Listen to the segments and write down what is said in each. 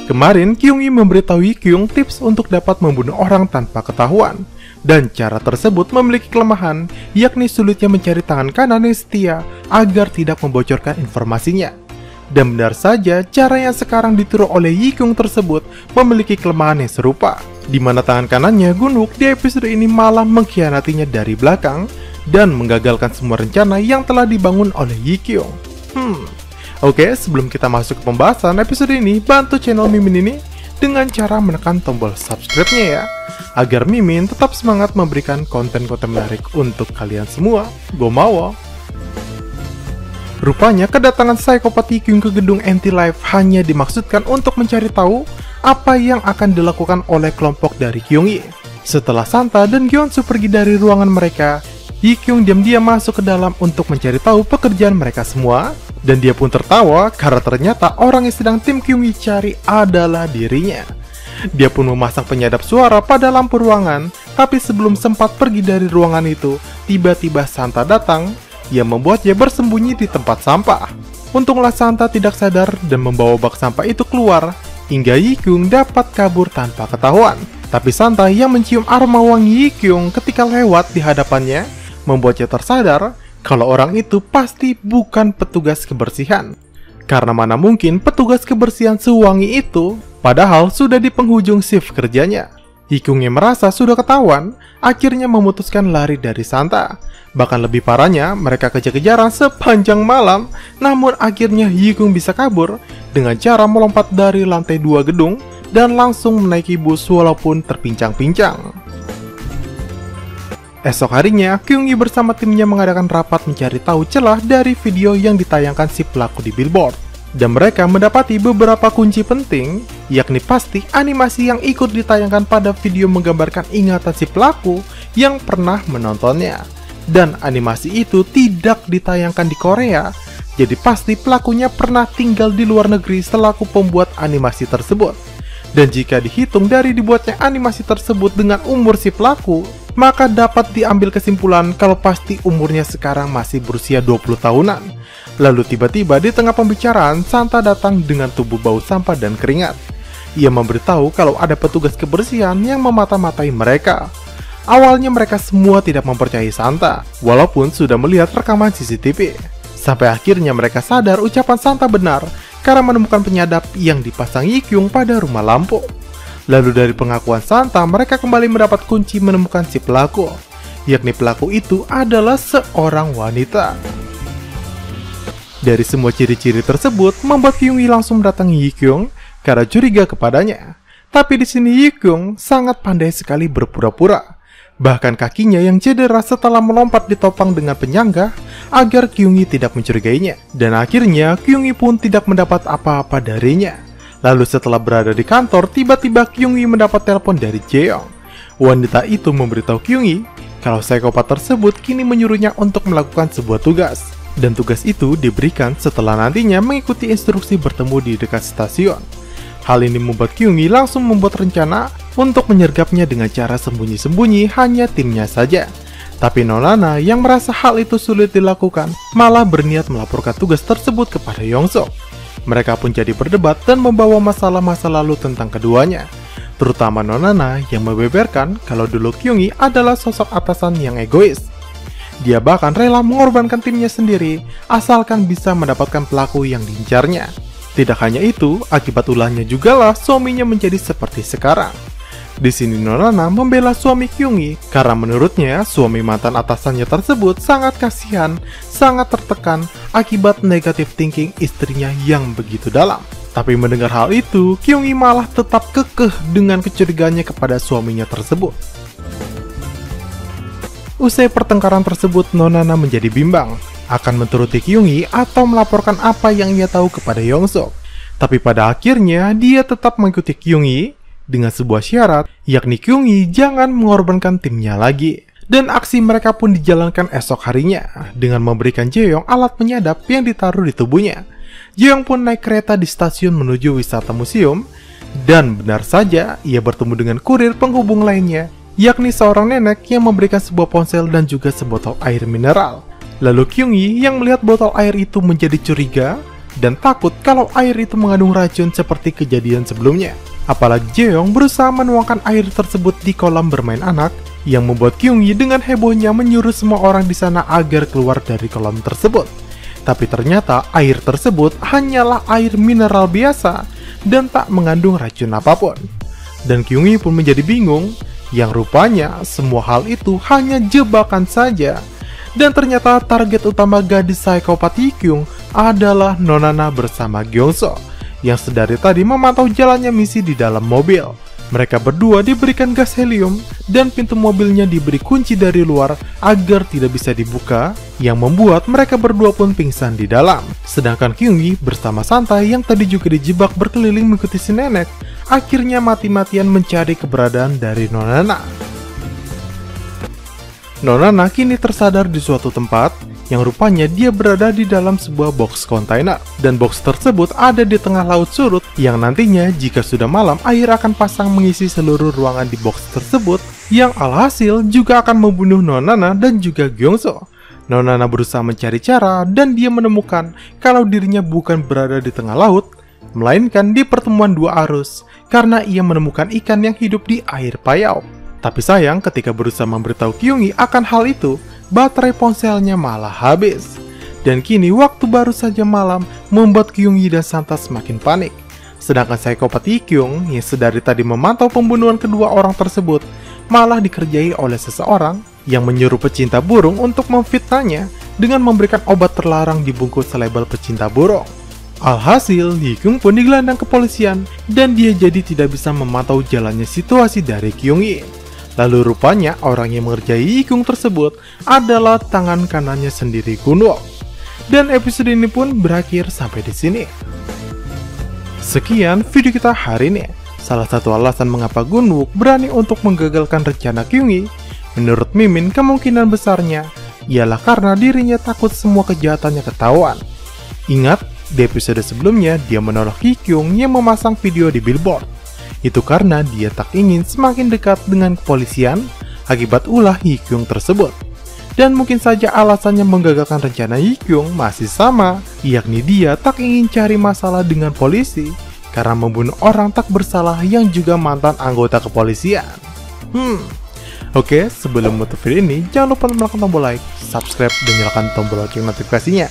Kemarin, Kyung-hee memberitahu Yi-kyung tips untuk dapat membunuh orang tanpa ketahuan. Dan cara tersebut memiliki kelemahan, yakni sulitnya mencari tangan kanan yang setia agar tidak membocorkan informasinya. Dan benar saja, cara yang sekarang ditiru oleh Yi-kyung tersebut memiliki kelemahan yang serupa, di mana tangan kanannya Gunwook di episode ini malah mengkhianatinya dari belakang dan menggagalkan semua rencana yang telah dibangun oleh Yi-kyung. Oke, sebelum kita masuk ke pembahasan episode ini, bantu channel Mimin ini dengan cara menekan tombol subscribe-nya ya, agar Mimin tetap semangat memberikan konten-konten menarik untuk kalian semua. Gomawo! Rupanya kedatangan psikopat Yi-kyung ke gedung anti-life hanya dimaksudkan untuk mencari tahu apa yang akan dilakukan oleh kelompok dari Kyung-hee. Setelah Santa dan Gyeonsu pergi dari ruangan mereka, Yi-kyung diam-diam masuk ke dalam untuk mencari tahu pekerjaan mereka semua, dan dia pun tertawa karena ternyata orang yang sedang tim Kyung-hee cari adalah dirinya. Dia pun memasang penyadap suara pada lampu ruangan, tapi sebelum sempat pergi dari ruangan itu, tiba-tiba Santa datang yang membuatnya bersembunyi di tempat sampah. Untunglah Santa tidak sadar dan membawa bak sampah itu keluar, hingga Yi-kyung dapat kabur tanpa ketahuan. Tapi Santa yang mencium aroma wangi Yi-kyung ketika lewat di hadapannya, membuatnya tersadar kalau orang itu pasti bukan petugas kebersihan. Karena mana mungkin petugas kebersihan sewangi itu, padahal sudah di penghujung shift kerjanya. Yi-kyung yang merasa sudah ketahuan, akhirnya memutuskan lari dari Santa. Bahkan lebih parahnya, mereka kejar-kejaran sepanjang malam, namun akhirnya Yi-kyung bisa kabur dengan cara melompat dari lantai 2 gedung dan langsung menaiki bus walaupun terpincang-pincang. Esok harinya, Kyung-hee bersama timnya mengadakan rapat mencari tahu celah dari video yang ditayangkan si pelaku di billboard. Dan mereka mendapati beberapa kunci penting, yakni pasti animasi yang ikut ditayangkan pada video menggambarkan ingatan si pelaku yang pernah menontonnya. Dan animasi itu tidak ditayangkan di Korea, jadi pasti pelakunya pernah tinggal di luar negeri selaku pembuat animasi tersebut. Dan jika dihitung dari dibuatnya animasi tersebut dengan umur si pelaku, maka dapat diambil kesimpulan kalau pasti umurnya sekarang masih berusia 20 tahunan. Lalu tiba-tiba di tengah pembicaraan, Santa datang dengan tubuh bau sampah dan keringat. Ia memberitahu kalau ada petugas kebersihan yang memata-matai mereka. Awalnya mereka semua tidak mempercayai Santa, walaupun sudah melihat rekaman CCTV. Sampai akhirnya mereka sadar ucapan Santa benar, karena menemukan penyadap yang dipasang Yi-kyung pada rumah lampu. Lalu dari pengakuan Santa, mereka kembali mendapat kunci menemukan si pelaku, yakni pelaku itu adalah seorang wanita. Dari semua ciri-ciri tersebut, membuat Kyung-hee langsung mendatangi Yi-kyung karena curiga kepadanya. Tapi di sini Yi-kyung sangat pandai sekali berpura-pura. Bahkan kakinya yang cedera setelah melompat ditopang dengan penyangga agar Kyung-hee tidak mencurigainya. Dan akhirnya Kyung-hee pun tidak mendapat apa-apa darinya. Lalu setelah berada di kantor, tiba-tiba Kyung-hee mendapat telepon dari Jeong. Wanita itu memberitahu Kyung-hee kalau psikopat tersebut kini menyuruhnya untuk melakukan sebuah tugas. Dan tugas itu diberikan setelah nantinya mengikuti instruksi bertemu di dekat stasiun. Hal ini membuat Kyung-hee langsung membuat rencana untuk menyergapnya dengan cara sembunyi-sembunyi hanya timnya saja. Tapi Nonana yang merasa hal itu sulit dilakukan, malah berniat melaporkan tugas tersebut kepada Yongsuk. Mereka pun jadi berdebat dan membawa masalah masa lalu tentang keduanya. Terutama Nonana yang membeberkan kalau dulu Kyung-hee adalah sosok atasan yang egois. Dia bahkan rela mengorbankan timnya sendiri asalkan bisa mendapatkan pelaku yang diincarnya. Tidak hanya itu, akibat ulahnya jugalah suaminya menjadi seperti sekarang. Di sini Nonana membela suami Kyung-hee karena menurutnya suami mantan atasannya tersebut sangat kasihan, sangat tertekan akibat negative thinking istrinya yang begitu dalam. Tapi mendengar hal itu, Kyung-hee malah tetap kekeh dengan kecurigaannya kepada suaminya tersebut. Usai pertengkaran tersebut, Nonana menjadi bimbang akan menuruti Kyung-hee atau melaporkan apa yang ia tahu kepada Yongsuk. Tapi pada akhirnya dia tetap mengikuti Kyung-hee dengan sebuah syarat, yakni Kyung-hee jangan mengorbankan timnya lagi. Dan aksi mereka pun dijalankan esok harinya dengan memberikan Jeong alat penyadap yang ditaruh di tubuhnya. Jeong pun naik kereta di stasiun menuju wisata museum, dan benar saja ia bertemu dengan kurir penghubung lainnya, yakni seorang nenek yang memberikan sebuah ponsel dan juga sebotol air mineral. Lalu Kyung-hee yang melihat botol air itu menjadi curiga dan takut kalau air itu mengandung racun seperti kejadian sebelumnya. Apalagi Jeong berusaha menuangkan air tersebut di kolam bermain anak, yang membuat Kyung-hee dengan hebohnya menyuruh semua orang di sana agar keluar dari kolam tersebut. Tapi ternyata air tersebut hanyalah air mineral biasa dan tak mengandung racun apapun. Dan Kyung-hee pun menjadi bingung, yang rupanya semua hal itu hanya jebakan saja. Dan ternyata target utama gadis psikopat Hee-kyung adalah Nonana bersama Gyeongso, yang sedari tadi memantau jalannya misi di dalam mobil. Mereka berdua diberikan gas helium dan pintu mobilnya diberi kunci dari luar agar tidak bisa dibuka, yang membuat mereka berdua pun pingsan di dalam. Sedangkan Kyung-hee bersama Santae yang tadi juga dijebak berkeliling mengikuti si nenek, akhirnya mati-matian mencari keberadaan dari Nonana. Nonana kini tersadar di suatu tempat, yang rupanya dia berada di dalam sebuah box kontainer. Dan box tersebut ada di tengah laut surut, yang nantinya jika sudah malam air akan pasang mengisi seluruh ruangan di box tersebut, yang alhasil juga akan membunuh Nonana dan juga Gyeongso. Nonana berusaha mencari cara dan dia menemukan kalau dirinya bukan berada di tengah laut, melainkan di pertemuan dua arus, karena ia menemukan ikan yang hidup di air payau. Tapi sayang, ketika berusaha memberitahu Kyung-hee akan hal itu, baterai ponselnya malah habis. Dan kini waktu baru saja malam membuat Kyung-hee dan Santae semakin panik. Sedangkan psikopat Hee-kyung yang sedari tadi memantau pembunuhan kedua orang tersebut malah dikerjai oleh seseorang yang menyuruh pecinta burung untuk memfitnahnya dengan memberikan obat terlarang dibungkus selabel pecinta burung. Alhasil, Hee-kyung pun digelandang ke kepolisian dan dia jadi tidak bisa memantau jalannya situasi dari Kyung-hee. Lalu rupanya orang yang mengerjai Hee-kyung tersebut adalah tangan kanannya sendiri, Gunwook. Dan episode ini pun berakhir sampai di sini. Sekian video kita hari ini. Salah satu alasan mengapa Gunwook berani untuk menggagalkan rencana Kyung-hee, menurut Mimin kemungkinan besarnya ialah karena dirinya takut semua kejahatannya ketahuan. Ingat, di episode sebelumnya dia menolak Hee-kyung yang memasang video di billboard. Itu karena dia tak ingin semakin dekat dengan kepolisian akibat ulah Hee-kyung tersebut. Dan mungkin saja alasannya menggagalkan rencana Hee-kyung masih sama, yakni dia tak ingin cari masalah dengan polisi karena membunuh orang tak bersalah yang juga mantan anggota kepolisian. Oke, sebelum menutup video ini, jangan lupa menekan tombol like, subscribe, dan nyalakan tombol lonceng notifikasinya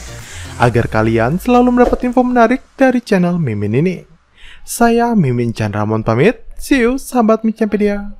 agar kalian selalu mendapat info menarik dari channel Mimin ini. Saya Mimin Chandramon pamit, see you sahabat Micampedia.